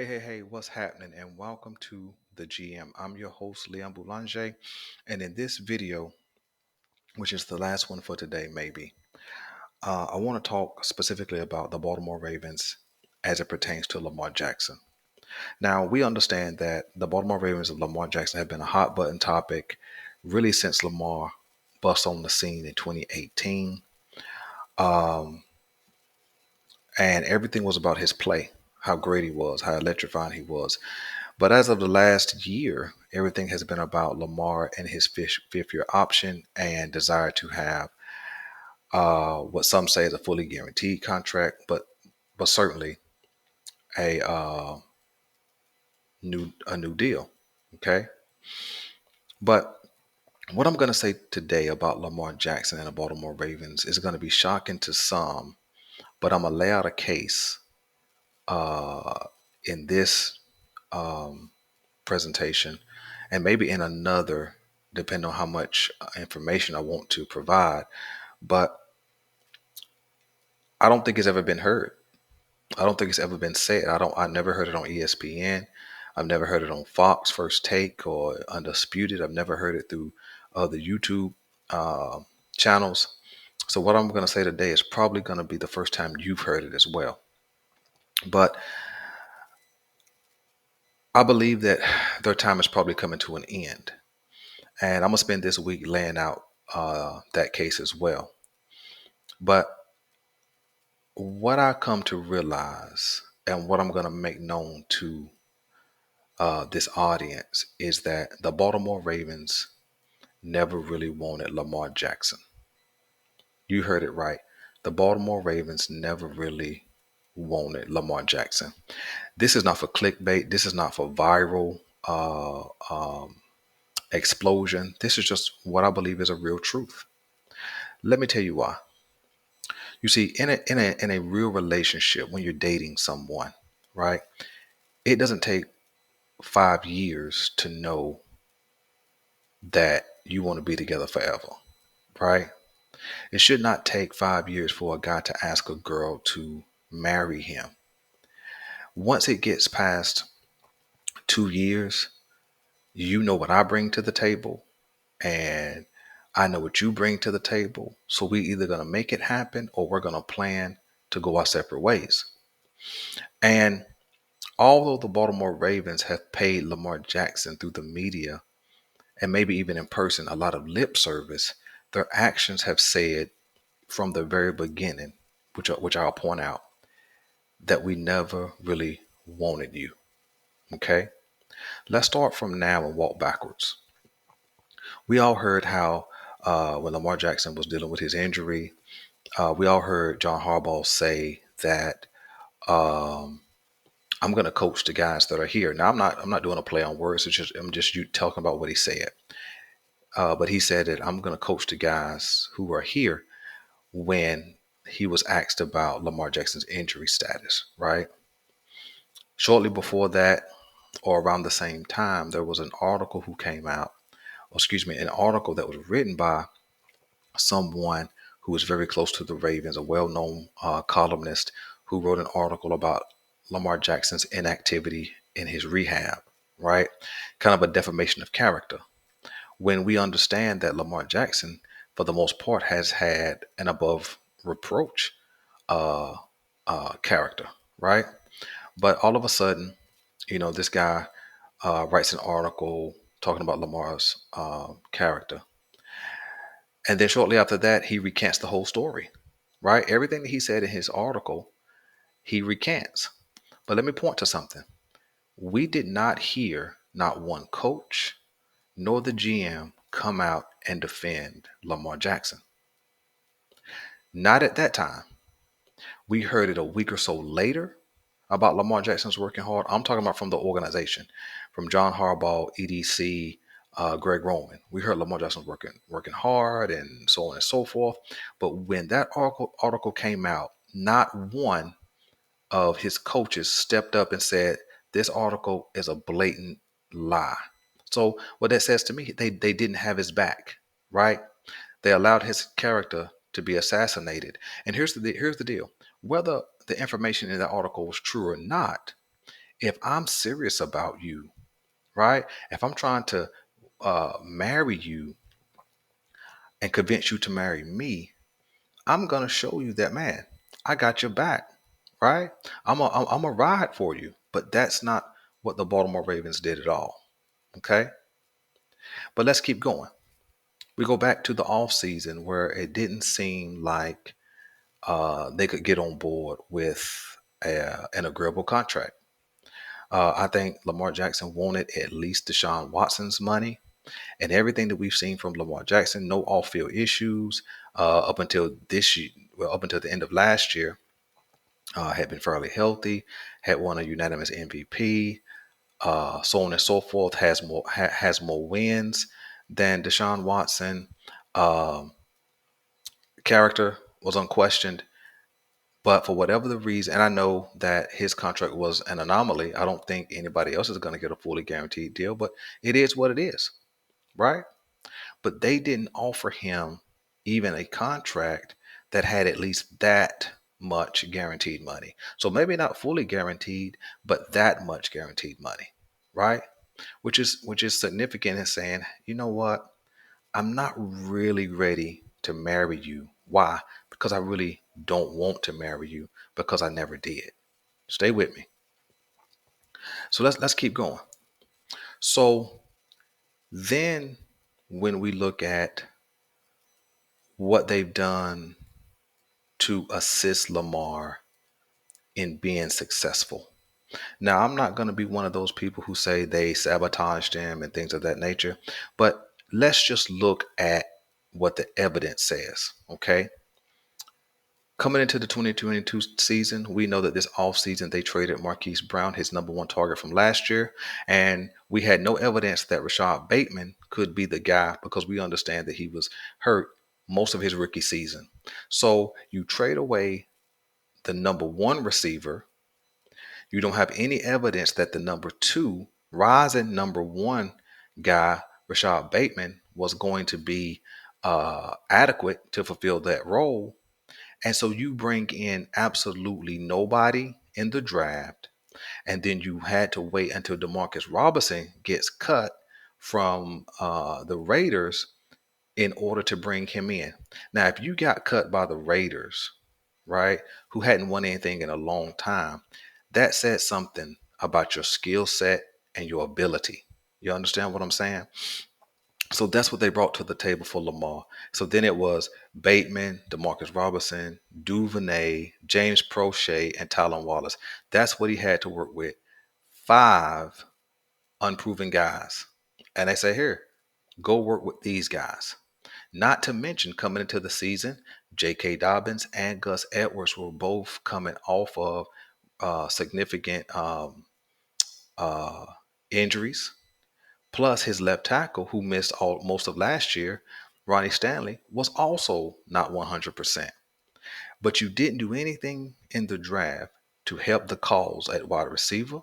Hey, what's happening? And welcome to the GM. I'm your host, Leon Boulanger. And in this video, which is the last one for today, maybe, I want to talk specifically about the Baltimore Ravens as it pertains to Lamar Jackson. Now, we understand that the Baltimore Ravens and Lamar Jackson have been a hot button topic really since Lamar bust on the scene in 2018. Um, and everything was about his play, how great he was, how electrifying he was. But as of the last year, everything has been about Lamar and his fifth year option and desire to have what some say is a fully guaranteed contract, but certainly a new deal. Okay, but what I'm going to say today about Lamar Jackson and the Baltimore Ravens is going to be shocking to some, but I'm gonna lay out a case uh, in this um, presentation and maybe in another, depending on how much information I want to provide. But I don't think it's ever been heard. I don't think it's ever been said. I never heard it on ESPN. I've never heard it on Fox First Take or Undisputed. I've never heard it through other YouTube uh, channels. So what I'm going to say today is probably going to be the first time you've heard it as well. But I believe that their time is probably coming to an end. And I'm going to spend this week laying out that case as well. But what I come to realize and what I'm going to make known to this audience is that the Baltimore Ravens never really wanted Lamar Jackson. You heard it right. The Baltimore Ravens never really wanted Lamar Jackson. This is not for clickbait. This is not for viral explosion. This is just what I believe is a real truth. Let me tell you why. You see, in a real relationship, when you're dating someone, right? It doesn't take 5 years to know that you want to be together forever, right? It should not take 5 years for a guy to ask a girl to marry him. Once it gets past 2 years, you know what I bring to the table, and I know what you bring to the table. So we either gonna make it happen or we're gonna plan to go our separate ways. And although the Baltimore Ravens have paid Lamar Jackson through the media and maybe even in person a lot of lip service, their actions have said from the very beginning, which I'll point out, that we never really wanted you. Okay, let's start from now and walk backwards. We all heard how when Lamar Jackson was dealing with his injury, we all heard John Harbaugh say that um, I'm going to coach the guys that are here. Now I'm not doing a play on words. I'm just you talking about what he said. But he said that I'm going to coach the guys who are here when he was asked about Lamar Jackson's injury status, right? Shortly before that, or around the same time, there was an article who came out, or excuse me, an article that was written by someone who was very close to the Ravens, a well-known columnist who wrote an article about Lamar Jackson's inactivity in his rehab, right? Kind of a defamation of character. When we understand that Lamar Jackson, for the most part, has had an above reproach uh, character, right? But all of a sudden, this guy writes an article talking about Lamar's character. And then shortly after that, he recants the whole story, right? Everything that he said in his article, he recants. But let me point to something. We did not hear not one coach nor the GM come out and defend Lamar Jackson. Not at that time. We heard it a week or so later about Lamar Jackson's working hard. I'm talking about from the organization, from John Harbaugh, EDC, Greg Roman. We heard Lamar Jackson's working hard and so on and so forth. But when that article came out, not one of his coaches stepped up and said, this article is a blatant lie. So what that says to me, they didn't have his back, right? They allowed his character to be assassinated. And here's the deal. Whether the information in that article was true or not, If I'm serious about you, right? If I'm trying to marry you and convince you to marry me, I'm gonna show you that, man, I got your back, right? I'm a ride for you. But that's not what the Baltimore Ravens did at all. Okay, but let's keep going. We go back to the off season where it didn't seem like they could get on board with an agreeable contract. I think Lamar Jackson wanted at least Deshaun Watson's money, and everything that we've seen from Lamar Jackson, no off-field issues up until this year, well, up until the end of last year, had been fairly healthy, had won a unanimous MVP, so on and so forth. Has more wins than Deshaun Watson. Um, Character was unquestioned, but for whatever the reason, and I know that his contract was an anomaly. I don't think anybody else is going to get a fully guaranteed deal, but it is what it is, right? But they didn't offer him even a contract that had at least that much guaranteed money. So maybe not fully guaranteed, but that much guaranteed money, right? Which is significant in saying, you know what? I'm not really ready to marry you. Why? Because I really don't want to marry you because I never did. Stay with me. So let's keep going. So then when we look at what they've done to assist Lamar in being successful. Now, I'm not going to be one of those people who say they sabotaged him and things of that nature, but let's just look at what the evidence says, okay? Coming into the 2022 season, we know that this offseason they traded Marquise Brown, his number one target from last year, and we had no evidence that Rashad Bateman could be the guy because we understand that he was hurt most of his rookie season. So you trade away the number one receiver. You don't have any evidence that the number two, rising number one guy, Rashad Bateman, was going to be adequate to fulfill that role. And so you bring in absolutely nobody in the draft. And then you had to wait until Demarcus Robinson gets cut from the Raiders in order to bring him in. Now, if you got cut by the Raiders, right, who hadn't won anything in a long time, that said something about your skill set and your ability. You understand what I'm saying? So that's what they brought to the table for Lamar. So then it was Bateman, Demarcus Robinson, Duvernay, James Prochet, and Tylan Wallace. That's what he had to work with. Five unproven guys. And they say, here, go work with these guys. Not to mention, coming into the season, J.K. Dobbins and Gus Edwards were both coming off of significant uh, injuries. Plus, his left tackle, who missed most of last year, Ronnie Stanley, was also not 100%. But you didn't do anything in the draft to help the cause at wide receiver,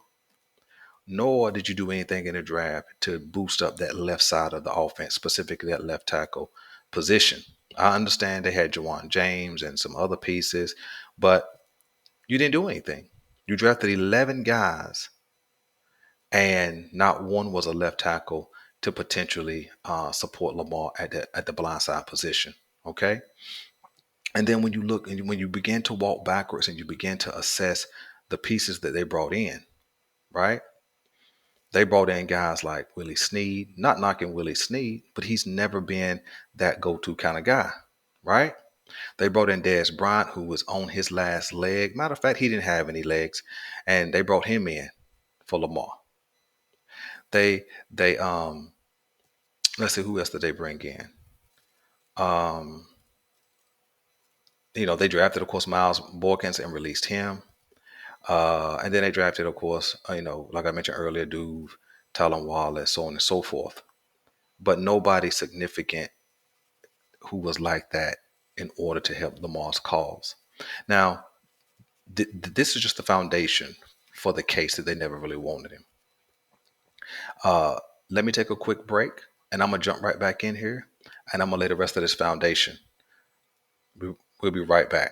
nor did you do anything in the draft to boost up that left side of the offense, specifically that left tackle position. I understand they had Jawan James and some other pieces, but you didn't do anything. You drafted 11 guys, and not one was a left tackle to potentially support Lamar at the blind side position. Okay, and then when you look and when you begin to walk backwards and you begin to assess the pieces that they brought in, right? They brought in guys like Willie Snead, not knocking Willie Snead, but he's never been that go-to kind of guy, right? They brought in Dez Bryant, who was on his last leg. Matter of fact, he didn't have any legs, and they brought him in for Lamar. They let's see, who else did they bring in? Um, they drafted, of course, Miles Boykins and released him. And then they drafted, of course, like I mentioned earlier, Duve, Talon Wallace, so on and so forth. But nobody significant who was like that in order to help Lamar's cause. Now, this is just the foundation for the case that they never really wanted him. Uh, Let me take a quick break, and I'm going to jump right back in here, and I'm going to lay the rest of this foundation. We'll be right back.